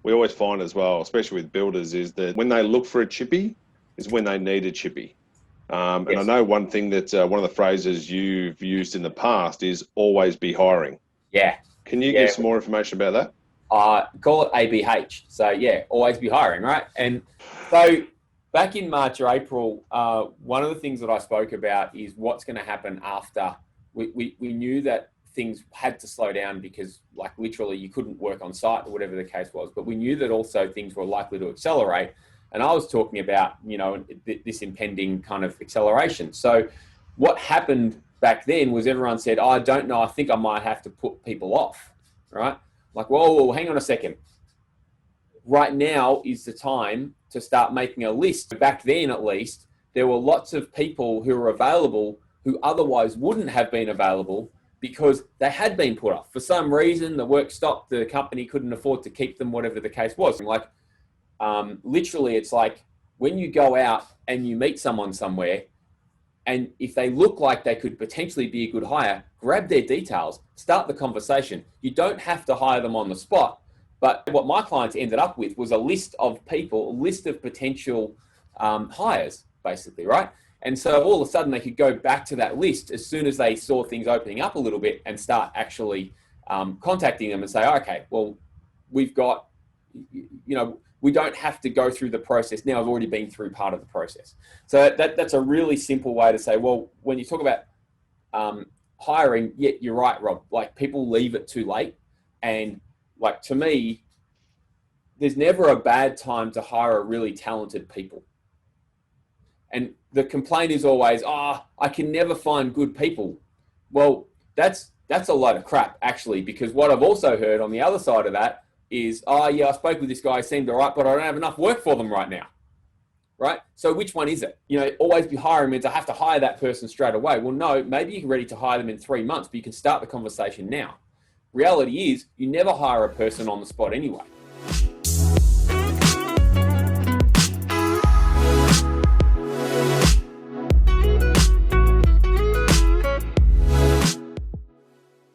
we always find as well, especially with builders, is that when they look for a chippy is when they need a chippy. And I Yes. know one thing that one of the phrases you've used in the past is always be hiring. Yeah. Can you give Yeah. some more information about that? Call it ABH. So yeah, always be hiring, right? And so back in March or April, one of the things that I spoke about is what's going to happen after we knew that things had to slow down because like literally you couldn't work on site or whatever the case was, but we knew that also things were likely to accelerate. And I was talking about, this impending kind of acceleration. So what happened back then was everyone said, oh, I don't know, I think I might have to put people off, right? Like, whoa, hang on a second. Right now is the time to start making a list. Back then, at least, there were lots of people who were available who otherwise wouldn't have been available because they had been put off. For some reason, the work stopped, the company couldn't afford to keep them, whatever the case was. Like, literally, it's like when you go out and you meet someone somewhere, and if they look like they could potentially be a good hire, grab their details, start the conversation. You don't have to hire them on the spot. But what my clients ended up with was a list of people, a list of potential hires, basically, right? And so all of a sudden they could go back to that list as soon as they saw things opening up a little bit and start actually contacting them and say, okay, well, we've got, we don't have to go through the process now. I've already been through part of the process. So that's a really simple way to say, well, when you talk about hiring, yeah, you're right, Rob. Like people leave it too late. And like to me, there's never a bad time to hire a really talented people. And the complaint is always, I can never find good people. Well, that's a load of crap, actually, because what I've also heard on the other side of that is, yeah, I spoke with this guy, seemed all right, but I don't have enough work for them right now, right? So which one is it? Always be hiring means I have to hire that person straight away. Well, no, maybe you're ready to hire them in 3 months, but you can start the conversation now. Reality is you never hire a person on the spot anyway.